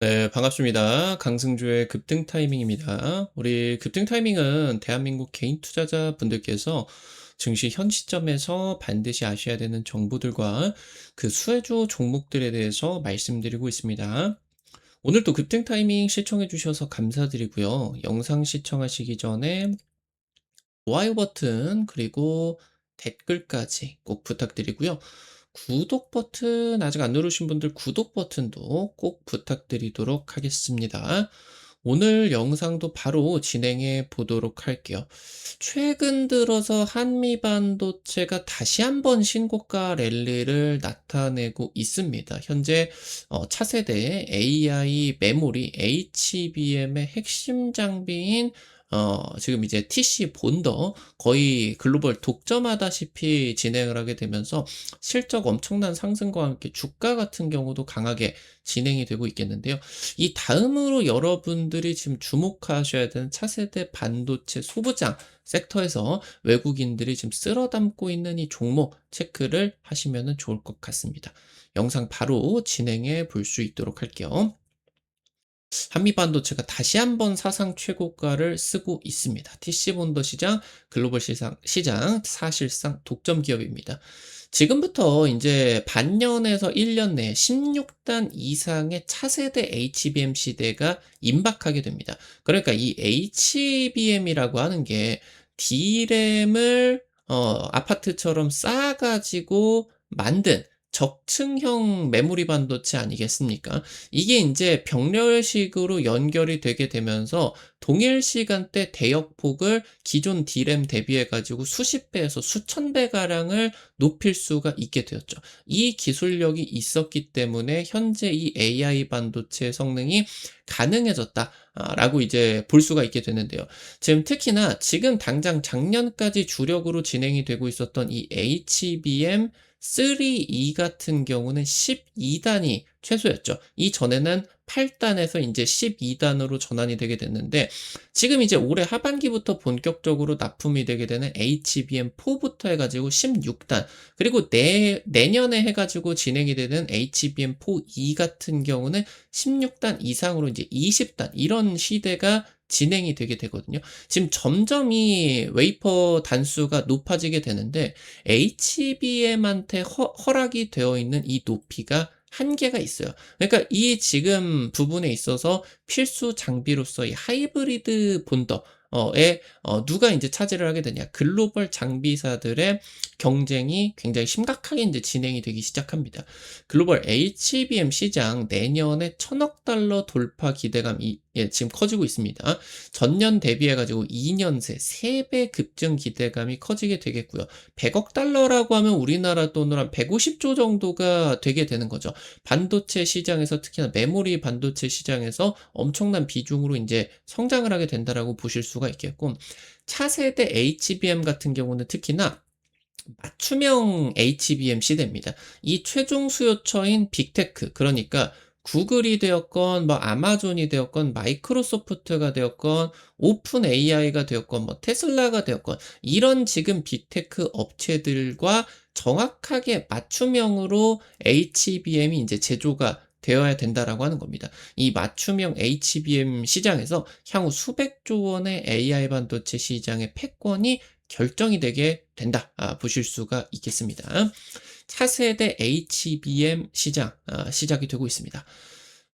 네, 반갑습니다. 강승주의 급등 타이밍입니다. 우리 급등 타이밍은 대한민국 개인 투자자분들께서 증시 현 시점에서 반드시 아셔야 되는 정보들과 그 수혜주 종목들에 대해서 말씀드리고 있습니다. 오늘도 급등 타이밍 시청해 주셔서 감사드리고요. 영상 시청하시기 전에 좋아요 버튼 그리고 댓글까지 꼭 부탁드리고요. 구독 버튼 아직 안 누르신 분들 구독 버튼도 꼭 부탁드리도록 하겠습니다. 오늘 영상도 바로 진행해 보도록 할게요. 최근 들어서 한미 반도체가 다시 한번 신고가 랠리를 나타내고 있습니다. 현재 차세대 AI 메모리 HBM의 핵심 장비인 지금 이제 TC 본더 거의 글로벌 독점하다시피 진행을 하게 되면서 실적 엄청난 상승과 함께 주가 같은 경우도 강하게 진행이 되고 있겠는데요. 이 다음으로 여러분들이 지금 주목하셔야 되는 차세대 반도체 소부장 섹터에서 외국인들이 지금 쓸어 담고 있는 이 종목 체크를 하시면 좋을 것 같습니다. 영상 바로 진행해 볼 수 있도록 할게요. 한미 반도체가 다시 한번 사상 최고가를 쓰고 있습니다. TC본더 시장, 글로벌 시장 사실상 독점 기업입니다. 지금부터 이제 반년에서 1년 내에 16단 이상의 차세대 HBM 시대가 임박하게 됩니다. 그러니까 이 HBM이라고 하는 게 D램을 아파트처럼 쌓아가지고 만든 적층형 메모리 반도체 아니겠습니까? 이게 인제 병렬식으로 연결이 되게 되면서 동일 시간대 대역폭을 기존 D램 대비해 가지고 수십 배에서 수천 배 가량을 높일 수가 있게 되었죠. 이 기술력이 있었기 때문에 현재 이 AI 반도체의 성능이 가능해졌다. 라고 이제 볼 수가 있게 되는데요. 지금 특히나 지금 당장 작년까지 주력으로 진행이 되고 있었던 이 HBM 3E 같은 경우는 12단이 최소였죠. 이전에는 8단에서 인제 12단으로 전환이 되게 됐는데 지금 이제 올해 하반기부터 본격적으로 납품이 되게 되는 HBM4부터 해 가지고 16단 그리고 내년에 해 가지고 진행이 되는 HBM4E 같은 경우는 16단 이상으로 이제 20단 이런 시대가 진행이 되게 되거든요. 지금 점점 이 웨이퍼 단수가 높아지게 되는데 HBM한테 허락이 되어 있는 이 높이가 한계가 있어요. 그러니까 이 지금 부분에 있어서 필수 장비로서 이 하이브리드 본더 에 누가 인제 차지를 하게 되냐. 글로벌 장비사들의 경쟁이 굉장히 심각하게 인제 진행이 되기 시작합니다. 글로벌 HBM 시장 내년에 1,000억 달러 돌파 기대감이 지금 커지고 있습니다. 전년 대비해 가지고 2년 새 3배 급증 기대감이 커지게 되겠고요. 100억 달러라고 하면 우리나라 돈으로 한 150조 정도가 되게 되는 거죠. 반도체 시장에서 특히나 메모리 반도체 시장에서 엄청난 비중으로 인제 성장을 하게 된다라고 보실 수가 있겠고 차세대 HBM 같은 경우는 특히나 맞춤형 HBM 시대입니다. 이 최종 수요처인 빅테크 그러니까 구글이 되었건 뭐 아마존이 되었건 마이크로소프트가 되었건 오픈 AI가 되었건 뭐 테슬라가 되었건 이런 지금 빅테크 업체들과 정확하게 맞춤형으로 HBM이 이제 제조가 되어야 된다라고 하는 겁니다. 이 맞춤형 HBM 시장에서 향후 수백조 원의 AI 반도체 시장의 패권이 결정이 되게 된다. 보실 수가 있겠습니다. 차세대 HBM 시장 시작이 되고 있습니다.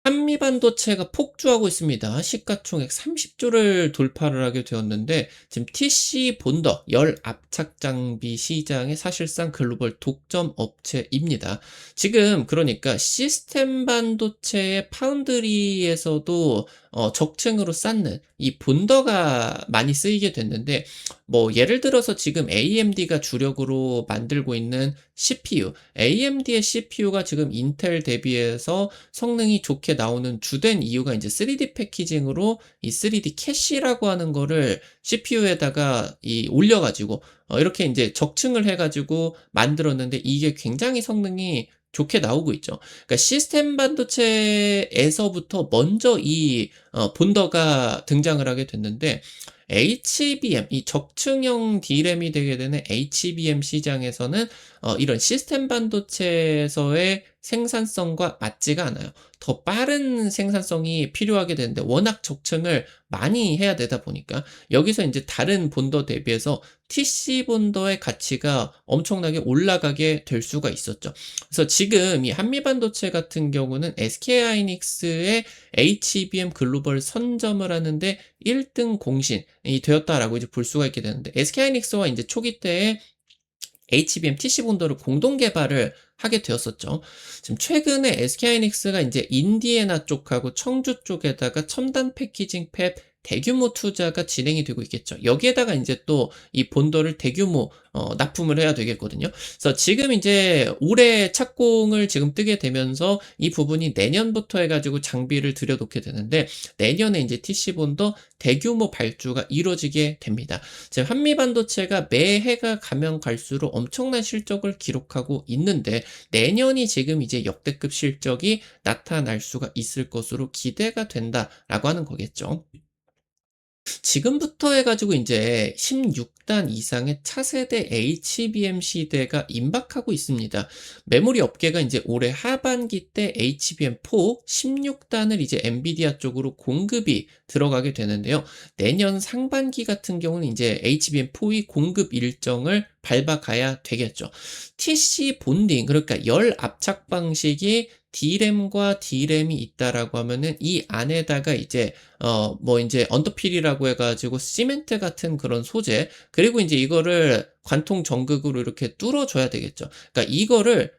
한미 반도체가 폭주하고 있습니다. 시가총액 30조를 돌파를 하게 되었는데 지금 TC 본더 열 압착 장비 시장의 사실상 글로벌 독점 업체입니다. 지금 그러니까 시스템 반도체의 파운드리에서도 적층으로 쌓는 이 본더가 많이 쓰이게 됐는데 뭐 예를 들어서 지금 AMD가 주력으로 만들고 있는 CPU, AMD의 CPU가 지금 인텔 대비해서 성능이 좋게 나오는 주된 이유가 이제 3D 패키징으로 이 3D 캐시라고 하는 거를 CPU에다가 이 올려 가지고 이렇게 인제 적층을 해 가지고 만들었는데 이게 굉장히 성능이 좋게 나오고 있죠. 그러니까 시스템 반도체에서부터 먼저 이 본더가 등장을 하게 됐는데 HBM 이 적층형 D램이 되게 되는 HBM 시장에서는 이런 시스템 반도체에서의 생산성과 맞지가 않아요. 더 빠른 생산성이 필요하게 되는데 워낙 적층을 많이 해야 되다 보니까 여기서 인제 다른 본더 대비해서 TC 본더의 가치가 엄청나게 올라가게 될 수가 있었죠. 그래서 지금 이 한미반도체 같은 경우는 SK 하이닉스의 HBM 글로벌 선점을 하는데 1등 공신이 되었다라고 이제 볼 수가 있게 되는데 SK 하이닉스와 인제 초기 때에 HBM TC 본더를 공동 개발을 하게 되었었죠. 지금 최근에 SK하이닉스가 인제 인디애나 쪽하고 청주 쪽에다가 첨단 패키징 팹 대규모 투자가 진행이 되고 있겠죠. 여기에다가 인제 또 이 본더를 대규모 납품을 해야 되겠거든요. 그래서 지금 인제 올해 착공을 지금 뜨게 되면서 이 부분이 내년부터 해 가지고 장비를 들여놓게 되는데 내년에 인제 TC 본더 대규모 발주가 이루어지게 됩니다. 지금 한미반도체가 매해가 가면 갈수록 엄청난 실적을 기록하고 있는데 내년이 지금 이제 역대급 실적이 나타날 수가 있을 것으로 기대가 된다라고 하는 거겠죠. 지금부터 해 가지고 인제 16단 이상의 차세대 HBM 시대가 임박하고 있습니다. 메모리 업계가 인제 올해 하반기 때 HBM4 16단을 이제 엔비디아 쪽으로 공급이 들어가게 되는데요. 내년 상반기 같은 경우는 인제 HBM4의 공급 일정을 밟아가야 되겠죠. TC 본딩 그러니까 열 압착 방식이 D램과 D램이 있다라고 하면은 이 안에다가 이제 뭐 인제 언더필이라고 해 가지고 시멘트 같은 그런 소재 그리고 인제 이거를 관통 전극으로 이렇게 뚫어 줘야 되겠죠. 그러니까 이거를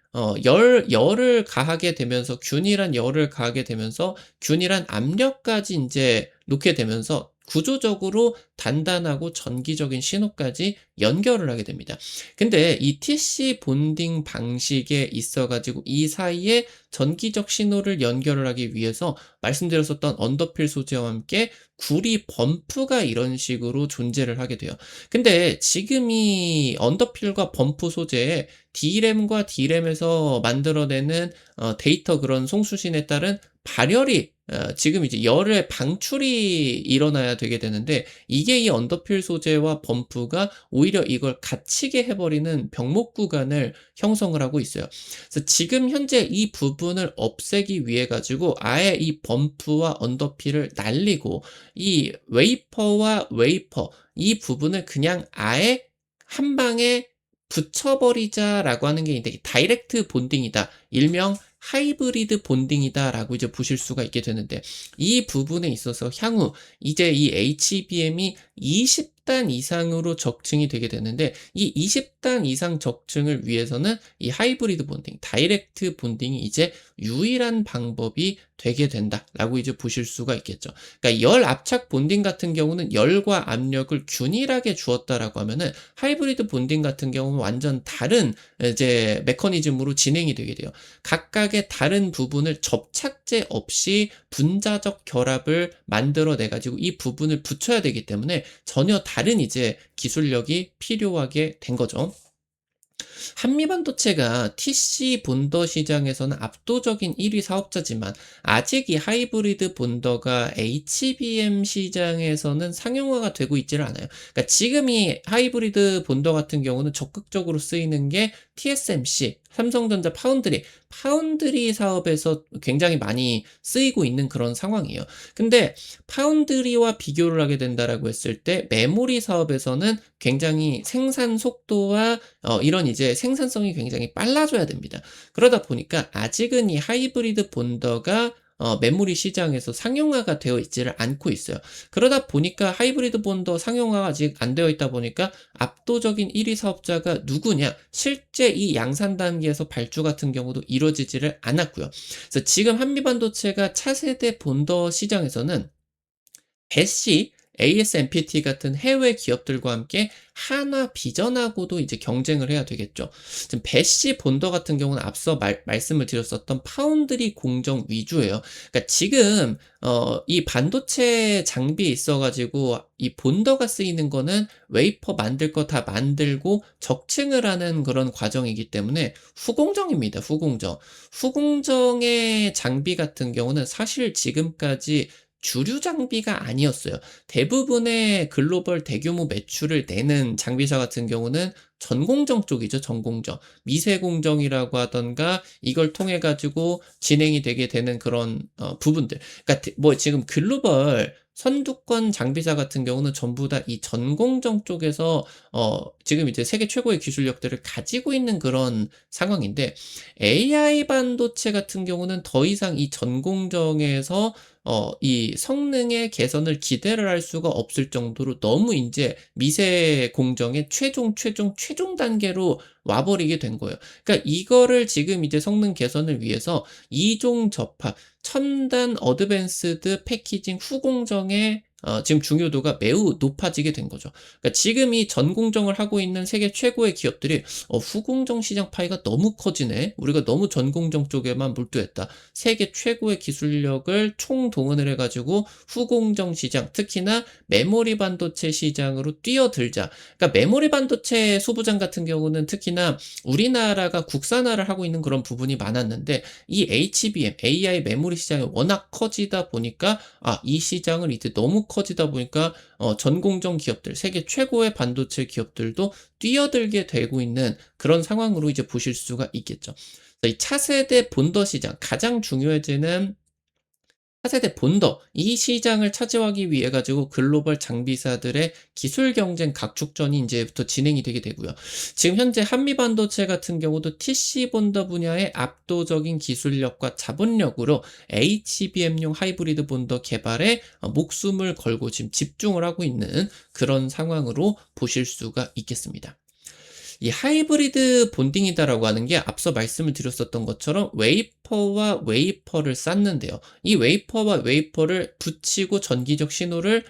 열을 가하게 되면서 균일한 열을 가하게 되면서 균일한 압력까지 인제 놓게 되면서 구조적으로 단단하고 전기적인 신호까지 연결을 하게 됩니다. 근데 이 TC 본딩 방식에 있어 가지고 이 사이에 전기적 신호를 연결을 하기 위해서 말씀드렸었던 언더필 소재와 함께 구리 범프가 이런 식으로 존재를 하게 돼요. 근데 지금 이 언더필과 범프 소재에 D램과 D램에서 만들어내는 데이터 그런 송수신에 따른 발열이 지금 이제 열의 방출이 일어나야 되게 되는데 이게 이 언더필 소재와 범프가 오히려 이걸 갇히게 해 버리는 병목 구간을 형성을 하고 있어요. 그래서 지금 현재 이 부분을 없애기 위해 가지고 아예 이 범프와 언더필을 날리고 이 웨이퍼와 웨이퍼 이 부분을 그냥 아예 한 방에 붙여 버리자라고 하는 게 이제 다이렉트 본딩이다. 일명 하이브리드 본딩이다라고 이제 보실 수가 있게 되는데 이 부분에 있어서 향후 이제 이 HBM이 20단 이상으로 적층이 되게 되는데 이 20단 이상 적층을 위해서는 이 하이브리드 본딩, 다이렉트 본딩이 이제 유일한 방법이 되게 된다라고 이제 보실 수가 있겠죠. 그러니까 열 압착 본딩 같은 경우는 열과 압력을 균일하게 주었다라고 하면은 하이브리드 본딩 같은 경우는 완전 다른 이제 메커니즘으로 진행이 되게 돼요. 각각의 다른 부분을 접착제 없이 분자적 결합을 만들어내 가지고 이 부분을 붙여야 되기 때문에 전혀 다른 이제 기술력이 필요하게 된 거죠. 한미반도체가 TC 본더 시장에서는 압도적인 1위 사업자지만 아직 이 하이브리드 본더가 HBM 시장에서는 상용화가 되고 있지를 않아요. 그러니까 지금 이 하이브리드 본더 같은 경우는 적극적으로 쓰이는 게 TSMC, 삼성전자 파운드리 사업에서 굉장히 많이 쓰이고 있는 그런 상황이에요. 근데 파운드리와 비교를 하게 된다라고 했을 때 메모리 사업에서는 굉장히 생산 속도와 이런 이제 생산성이 굉장히 빨라져야 됩니다. 그러다 보니까 아직은 이 하이브리드 본더가 메모리 시장에서 상용화가 되어 있지를 않고 있어요. 그러다 보니까 하이브리드 본더 상용화가 아직 안 되어 있다 보니까 압도적인 1위 사업자가 누구냐? 실제 이 양산 단계에서 발주 같은 경우도 이루어지지를 않았고요. 그래서 지금 한미반도체가 차세대 본더 시장에서는 배시, ASMPT 같은 해외 기업들과 함께 한화 비전하고도 이제 경쟁을 해야 되겠죠. 지금 배시 본더 같은 경우는 앞서 말씀을 드렸었던 파운드리 공정 위주예요. 그러니까 지금 이 반도체 장비에 있어 가지고 이 본더가 쓰이는 거는 웨이퍼 만들 거 다 만들고 적층을 하는 그런 과정이기 때문에 후공정입니다. 후공정. 후공정의 장비 같은 경우는 사실 지금까지 주류 장비가 아니었어요. 대부분의 글로벌 대규모 매출을 내는 장비사 같은 경우는 전공정 쪽이죠, 전공정. 미세 공정이라고 하던가 이걸 통해 가지고 진행이 되게 되는 그런 부분들. 그러니까 뭐 지금 글로벌 선두권 장비사 같은 경우는 전부 다 이 전공정 쪽에서 지금 이제 세계 최고의 기술력들을 가지고 있는 그런 상황인데, AI 반도체 같은 경우는 더 이상 이 전공정에서 이 성능의 개선을 기대를 할 수가 없을 정도로 너무 인제 미세 공정의 최종 단계로 와 버리게 된 거예요. 그러니까 이거를 지금 이제 성능 개선을 위해서 이종 접합, 첨단 어드밴스드 패키징 후공정의 지금 중요도가 매우 높아지게 된 거죠. 그러니까 지금 이 전공정을 하고 있는 세계 최고의 기업들이 후공정 시장 파이가 너무 커지네. 우리가 너무 전공정 쪽에만 몰두했다. 세계 최고의 기술력을 총동원을 해 가지고 후공정 시장, 특히나 메모리 반도체 시장으로 뛰어들자. 그러니까 메모리 반도체 소부장 같은 경우는 특히나 우리나라가 국산화를 하고 있는 그런 부분이 많았는데, 이 HBM, AI 메모리 시장이 워낙 커지다 보니까 이 시장을 이제 너무 커지다 보니까 전공정 기업들, 세계 최고의 반도체 기업들도 뛰어들게 되고 있는 그런 상황으로 이제 보실 수가 있겠죠. 이 차세대 본더 시장, 가장 중요해지는 차세대 본더, 이 시장을 차지하기 위해 가지고 글로벌 장비사들의 기술 경쟁 각축전이 이제부터 진행이 되게 되고요. 지금 현재 한미 반도체 같은 경우도 TC 본더 분야의 압도적인 기술력과 자본력으로 HBM용 하이브리드 본더 개발에 목숨을 걸고 지금 집중을 하고 있는 그런 상황으로 보실 수가 있겠습니다. 이 하이브리드 본딩이다라고 하는 게 앞서 말씀을 드렸었던 것처럼 웨이퍼와 웨이퍼를 쌓는데요. 이 웨이퍼와 웨이퍼를 붙이고 전기적 신호를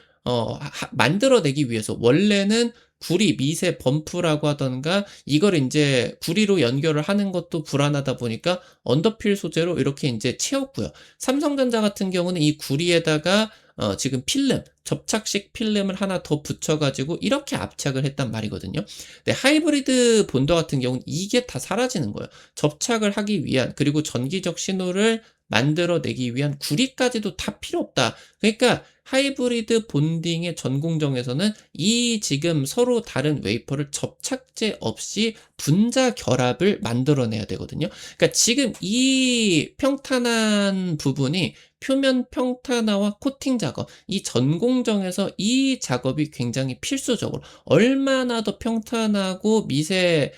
만들어내기 위해서 원래는 구리 미세 범프라고 하던가 이걸 인제 구리로 연결을 하는 것도 불안하다 보니까 언더필 소재로 이렇게 인제 채웠고요. 삼성전자 같은 경우는 이 구리에다가 지금 필름, 접착식 필름을 하나 더 붙여 가지고 이렇게 압착을 했단 말이거든요. 네, 하이브리드 본더 같은 경우는 이게 다 사라지는 거예요. 접착을 하기 위한, 그리고 전기적 신호를 만들어내기 위한 구리까지도 다 필요 없다. 그러니까 하이브리드 본딩의 전공정에서는 이 지금 서로 다른 웨이퍼를 접착제 없이 분자 결합을 만들어내야 되거든요. 그러니까 지금 이 평탄한 부분이 표면 평탄화와 코팅 작업, 이 전공정에서 이 작업이 굉장히 필수적으로, 얼마나 더 평탄하고 미세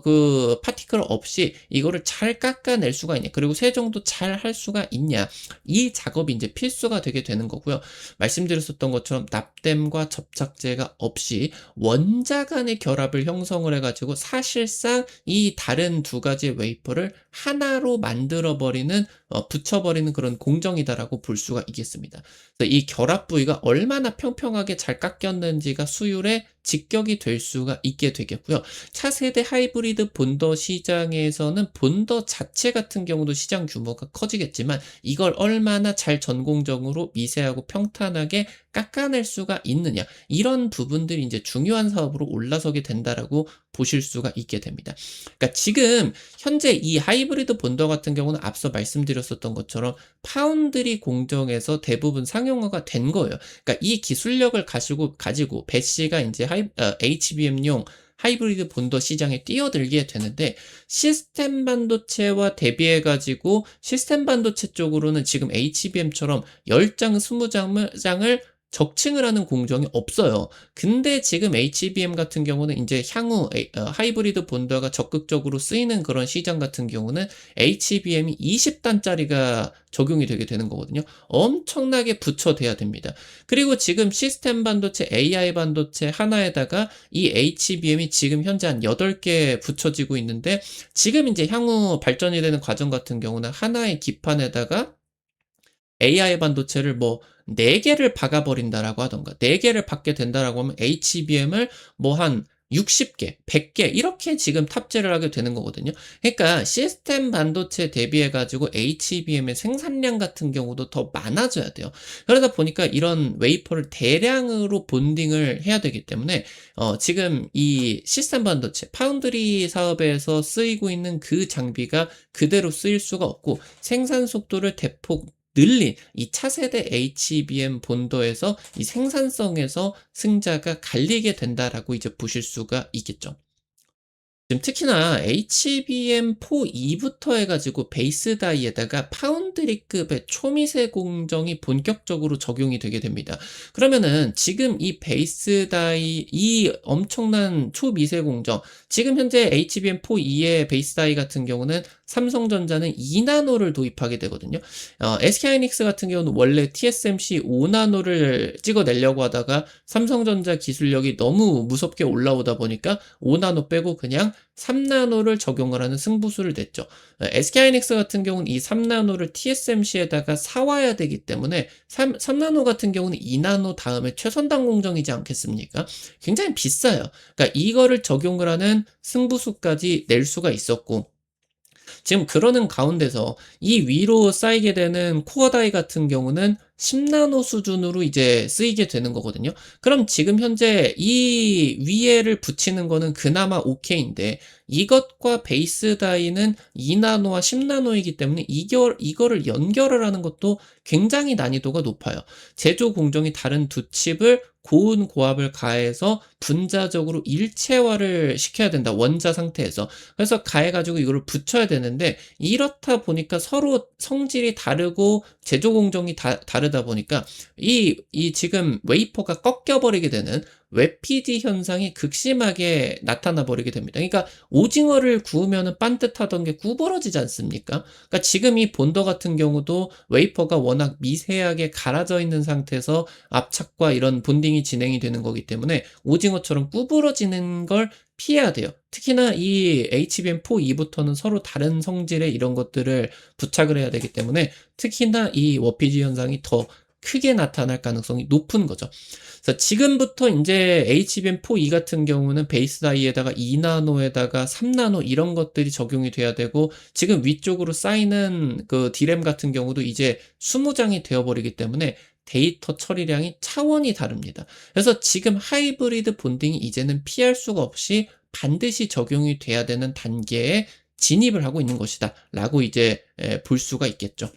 그 파티클 없이 이거를 잘 깎아낼 수가 있냐, 그리고 세정도 잘 할 수가 있냐, 이 작업이 이제 필수가 되게 되는 거고요. 말씀드렸었던 것처럼 납땜과 접착제가 없이 원자 간의 결합을 형성을 해 가지고 사실상 이 다른 두 가지의 웨이퍼를 하나로 만들어 버리는, 붙여 버리는 그런 공정이다라고 볼 수가 있겠습니다. 그래서 이 결합 부위가 얼마나 평평하게 잘 깎였는지가 수율에 직격이 될 수가 있게 되겠고요. 차세대 하이브리드 본더 시장에서는 본더 자체 같은 경우도 시장 규모가 커지겠지만, 이걸 얼마나 잘 전공정으로 미세하고 평탄하게 깎아낼 수가 있느냐, 이런 부분들이 이제 중요한 사업으로 올라서게 된다라고 보실 수가 있게 됩니다. 그러니까 지금 현재 이 하이브리드 본더 같은 경우는 앞서 말씀드렸었던 것처럼 파운드리 공정에서 대부분 상용화가 된 거예요. 그러니까 이 기술력을 가지고 배시가 이제 HBM용 하이브리드 본더 시장에 뛰어들게 되는데, 시스템 반도체와 대비해 가지고 시스템 반도체 쪽으로는 지금 HBM처럼 10장, 20장을 적층을 하는 공정이 없어요. 근데 지금 HBM 같은 경우는 이제 향후 하이브리드 본더가 적극적으로 쓰이는 그런 시장 같은 경우는 HBM이 20단짜리가 적용이 되게 되는 거거든요. 엄청나게 붙여돼야 됩니다. 그리고 지금 시스템 반도체, AI 반도체 하나에다가 이 HBM이 지금 현재 한 8개 붙여지고 있는데, 지금 이제 향후 발전이 되는 과정 같은 경우는 하나의 기판에다가 AI 반도체를 뭐 4개를 박아 버린다라고 하던가, 4개를 박게 된다라고 하면 HBM을 뭐 한 60개, 100개 이렇게 지금 탑재를 하게 되는 거거든요. 그러니까 시스템 반도체 대비해 가지고 HBM의 생산량 같은 경우도 더 많아져야 돼요. 그러다 보니까 이런 웨이퍼를 대량으로 본딩을 해야 되기 때문에 지금 이 시스템 반도체 파운드리 사업에서 쓰이고 있는 그 장비가 그대로 쓰일 수가 없고, 생산 속도를 대폭 늘린 이 차세대 HBM 본더에서 이 생산성에서 승자가 갈리게 된다라고 이제 보실 수가 있겠죠. 지금 특히나 HBM4E부터 해가지고 베이스 다이에다가 파운드리급의 초미세 공정이 본격적으로 적용이 되게 됩니다. 그러면은 지금 이 베이스 다이, 이 엄청난 초미세 공정, 지금 현재 HBM4E의 베이스 다이 같은 경우는 삼성전자는 2나노를 도입하게 되거든요. SK하이닉스 같은 경우는 원래 TSMC 5나노를 찍어내려고 하다가 삼성전자 기술력이 너무 무섭게 올라오다 보니까 5나노 빼고 그냥 3나노를 적용을 하는 승부수를 냈죠. SK하이닉스 같은 경우는 이 3나노를 TSMC에다가 사와야 되기 때문에 3나노 같은 경우는 2나노 다음에 최선단 공정이지 않겠습니까? 굉장히 비싸요. 그러니까 이거를 적용을 하는 승부수까지 낼 수가 있었고, 지금 그러는 가운데서 이 위로 쌓이게 되는 코어 다이 같은 경우는 10나노 수준으로 이제 쓰이게 되는 거거든요. 그럼 지금 현재 이 위에를 붙이는 거는 그나마 오케이인데, 이것과 베이스 다이는 2나노와 10나노이기 때문에 이거를 연결을 하는 것도 굉장히 난이도가 높아요. 제조 공정이 다른 두 칩을 고운 고압을 가해서 분자적으로 일체화를 시켜야 된다. 원자 상태에서. 그래서 가해가지고 이거를 붙여야 되는데, 이렇다 보니까 서로 성질이 다르고 제조 공정이 다르다 보니까 이 지금 웨이퍼가 꺾여버리게 되는 웹피지 현상이 극심하게 나타나 버리게 됩니다. 그러니까 오징어를 구우면은 반듯하던 게 구부러지지 않습니까? 그러니까 지금 이 본더 같은 경우도 웨이퍼가 워낙 미세하게 갈아져 있는 상태에서 압착과 이런 본딩이 진행이 되는 거기 때문에 오징어처럼 구부러지는 걸 피해야 돼요. 특히나 이 HBM4E부터는 서로 다른 성질의 이런 것들을 부착을 해야 되기 때문에 특히나 이 워피지 현상이 더 크게 나타날 가능성이 높은 거죠. 그래서 지금부터 이제 HBM4E 같은 경우는 베이스 다이에다가 2나노에다가 3나노 이런 것들이 적용이 돼야 되고, 지금 위쪽으로 쌓이는 그 D램 같은 경우도 이제 20장이 되어버리기 때문에 데이터 처리량이 차원이 다릅니다. 그래서 지금 하이브리드 본딩이 이제는 피할 수가 없이 반드시 적용이 돼야 되는 단계에 진입을 하고 있는 것이다 라고 이제 볼 수가 있겠죠.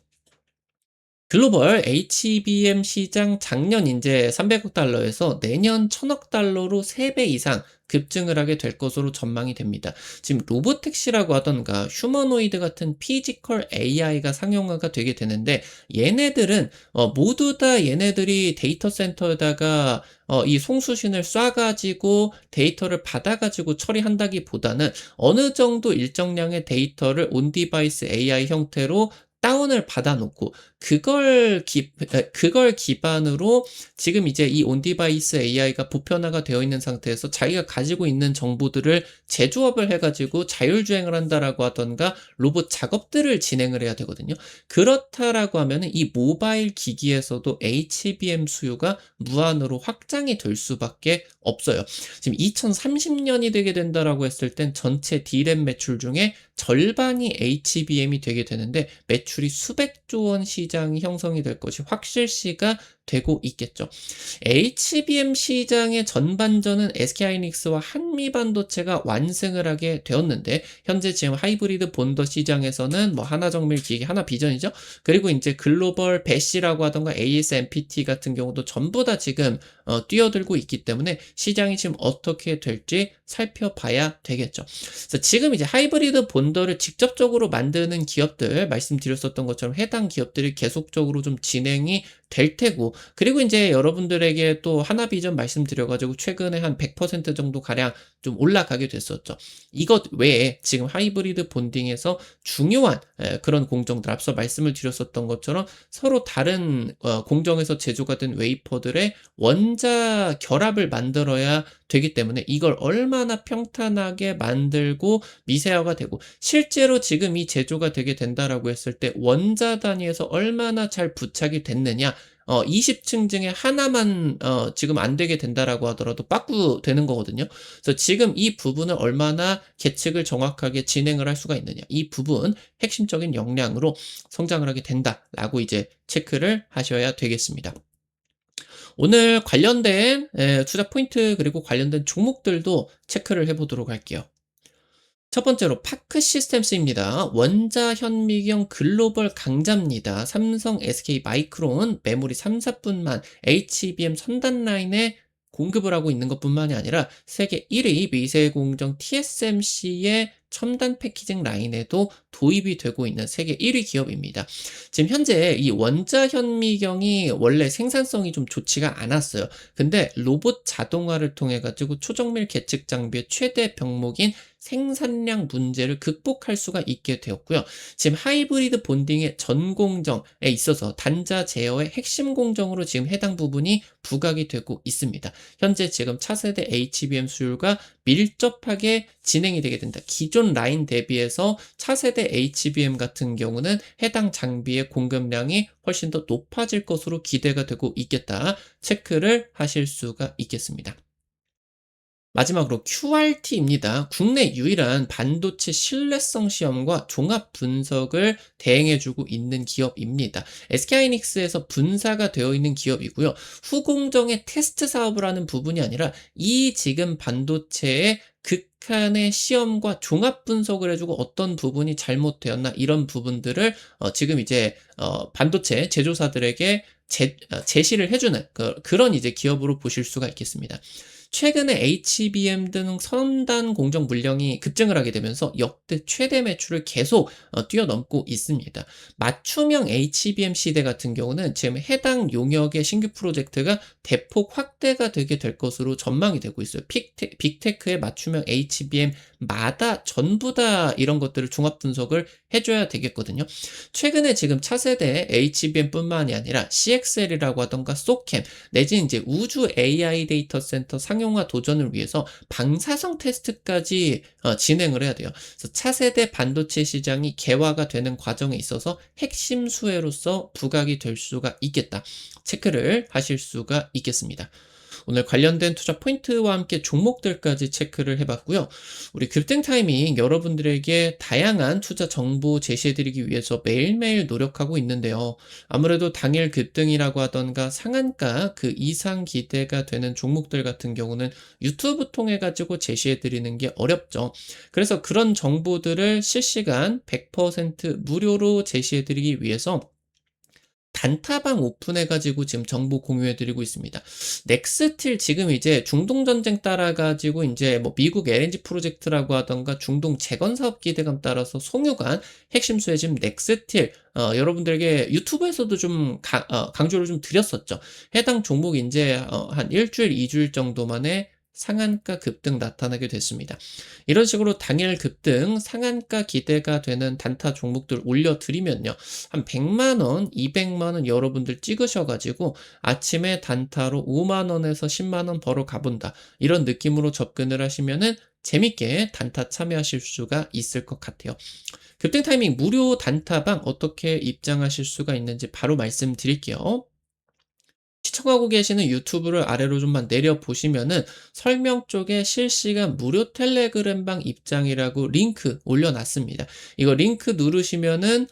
글로벌 HBM 시장 작년 이제 300억 달러에서 내년 1000억 달러로 3배 이상 급증을 하게 될 것으로 전망이 됩니다. 지금 로보택시라고 하던가 휴머노이드 같은 피지컬 AI가 상용화가 되게 되는데, 얘네들은 모두 다 얘네들이 데이터 센터에다가 이 송수신을 쏴가지고 데이터를 받아가지고 처리한다기보다는 어느 정도 일정량의 데이터를 온디바이스 AI 형태로 다운을 받아 놓고 그걸 기반으로 지금 이제 이 온디바이스 AI가 보편화가 되어 있는 상태에서 자기가 가지고 있는 정보들을 재조합을 해가지고 자율주행을 한다라고 하던가 로봇 작업들을 진행을 해야 되거든요. 그렇다라고 하면은 이 모바일 기기에서도 HBM 수요가 무한으로 확장이 될 수밖에 없어요. 지금 2030년이 되게 된다라고 했을 땐 전체 D램 매출 중에 절반이 HBM이 되게 되는데, 매출이 수백조 원 시장이 형성이 될 것이 확실시가 되고 있겠죠. HBM 시장의 전반전은 SK하이닉스와 한미반도체가 완승을 하게 되었는데, 현재 지금 하이브리드 본더 시장에서는 뭐 하나정밀 기기, 하나비전이죠. 그리고 이제 글로벌 배시라고 하던가 ASMPT 같은 경우도 전부 다 지금 뛰어들고 있기 때문에 시장이 지금 어떻게 될지 살펴봐야 되겠죠. 그래서 지금 이제 하이브리드 본더를 직접적으로 만드는 기업들, 말씀드렸었던 것처럼 해당 기업들이 계속적으로 좀 진행이 될 테고, 그리고 이제 여러분들에게 또 하나비전 말씀드려가지고 최근에 한 100% 정도 가량 좀 올라가게 됐었죠. 이것 외에 지금 하이브리드 본딩에서 중요한 그런 공정들, 앞서 말씀을 드렸었던 것처럼 서로 다른 공정에서 제조가 된 웨이퍼들의 원자 결합을 만들어야 되기 때문에 이걸 얼마나 평탄하게 만들고 미세화가 되고, 실제로 지금 이 제조가 되게 된다라고 했을 때 원자 단위에서 얼마나 잘 부착이 됐느냐, 20층 중에 하나만 지금 안 되게 된다라고 하더라도 빠꾸 되는 거거든요. 그래서 지금 이 부분을 얼마나 계측을 정확하게 진행을 할 수가 있느냐, 이 부분 핵심적인 역량으로 성장을 하게 된다라고 이제 체크를 하셔야 되겠습니다. 오늘 관련된 투자 포인트 그리고 관련된 종목들도 체크를 해보도록 할게요. 첫 번째로 파크 시스템스입니다. 원자 현미경 글로벌 강자입니다. 삼성, SK 마이크론 메모리 3, 4분만 HBM 선단 라인에 공급을 하고 있는 것뿐만이 아니라 세계 1위 미세 공정 TSMC의 첨단 패키징 라인에도 도입이 되고 있는 세계 1위 기업입니다. 지금 현재 이 원자 현미경이 원래 생산성이 좀 좋지가 않았어요. 근데 로봇 자동화를 통해 가지고 초정밀 계측 장비의 최대 병목인 생산량 문제를 극복할 수가 있게 되었고요. 지금 하이브리드 본딩의 전 공정에 있어서 단자 제어의 핵심 공정으로 지금 해당 부분이 부각이 되고 있습니다. 현재 지금 차세대 HBM 수율과 밀접하게 진행이 되게 된다. 기존 라인 대비해서 차세대 HBM 같은 경우는 해당 장비의 공급량이 훨씬 더 높아질 것으로 기대가 되고 있겠다. 체크를 하실 수가 있겠습니다. 마지막으로 QRT입니다. 국내 유일한 반도체 신뢰성 시험과 종합 분석을 대행해주고 있는 기업입니다. SK하이닉스에서 분사가 되어 있는 기업이고요. 후공정의 테스트 사업을 하는 부분이 아니라 이 지금 반도체의 극한의 시험과 종합 분석을 해주고 어떤 부분이 잘못되었나 이런 부분들을 지금 이제 반도체 제조사들에게 제시를 해주는 그런 이제 기업으로 보실 수가 있겠습니다. 최근에 HBM 등 선단 공정 물량이 급증을 하게 되면서 역대 최대 매출을 계속 뛰어넘고 있습니다. 맞춤형 HBM 시대 같은 경우는 지금 해당 용역의 신규 프로젝트가 대폭 확대가 되게 될 것으로 전망이 되고 있어요. 빅테크의 맞춤형 HBM마다 전부 다 이런 것들을 종합 분석을 해줘야 되겠거든요. 최근에 지금 차세대 HBM뿐만이 아니라 CXL이라고 하던가 소캠 내지는 이제 우주 AI 데이터 센터 상용화 도전을 위해서 방사성 테스트까지 진행을 해야 돼요. 그래서 차세대 반도체 시장이 개화가 되는 과정에 있어서 핵심 수혜로서 부각이 될 수가 있겠다. 체크를 하실 수가 있겠습니다. 오늘 관련된 투자 포인트와 함께 종목들까지 체크를 해봤고요. 우리 급등 타이밍 여러분들에게 다양한 투자 정보 제시해드리기 위해서 매일매일 노력하고 있는데요. 아무래도 당일 급등이라고 하던가 상한가 그 이상 기대가 되는 종목들 같은 경우는 유튜브 통해 가지고 제시해드리는 게 어렵죠. 그래서 그런 정보들을 실시간 100% 무료로 제시해드리기 위해서 단타방 오픈해가지고 지금 정보 공유해드리고 있습니다. 넥스틸 지금 이제 중동 전쟁 따라가지고 이제 뭐 미국 LNG 프로젝트라고 하던가 중동 재건 사업 기대감 따라서 송유관 핵심 수혜 지금 넥스틸 여러분들에게 유튜브에서도 좀 강조를 좀 드렸었죠. 해당 종목 이제 한 일주일, 2주일 정도 만에 상한가 급등 나타나게 됐습니다. 이런 식으로 당일 급등 상한가 기대가 되는 단타 종목들 올려드리면요. 한 100만원, 200만원 여러분들 찍으셔가지고 아침에 단타로 5만원에서 10만원 벌어 가본다. 이런 느낌으로 접근을 하시면은 재밌게 단타 참여하실 수가 있을 것 같아요. 급등 타이밍 무료 단타방 어떻게 입장하실 수가 있는지 바로 말씀드릴게요. 시청하고 계시는 유튜브를 아래로 좀만 내려보시면은 설명 쪽에 실시간 무료 텔레그램방 입장이라고 링크 올려놨습니다. 이거 링크 누르시면은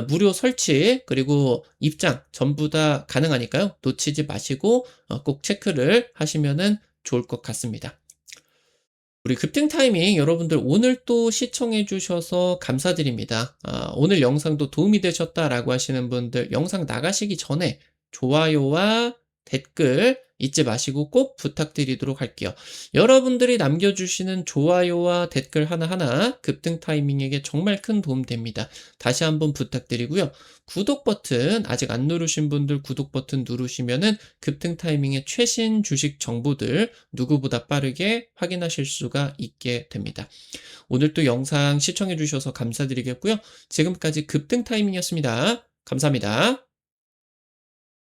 무료 설치 그리고 입장 전부 다 가능하니까요. 놓치지 마시고 꼭 체크를 하시면은 좋을 것 같습니다. 우리 급등 타이밍 여러분들 오늘 또 시청해 주셔서 감사드립니다. 오늘 영상도 도움이 되셨다라고 하시는 분들 영상 나가시기 전에 좋아요와 댓글 잊지 마시고 꼭 부탁드리도록 할게요. 여러분들이 남겨주시는 좋아요와 댓글 하나하나 급등 타이밍에게 정말 큰 도움 됩니다. 다시 한번 부탁드리고요. 구독 버튼 아직 안 누르신 분들 구독 버튼 누르시면은 급등 타이밍의 최신 주식 정보들 누구보다 빠르게 확인하실 수가 있게 됩니다. 오늘 또 영상 시청해 주셔서 감사드리겠고요. 지금까지 급등 타이밍이었습니다. 감사합니다.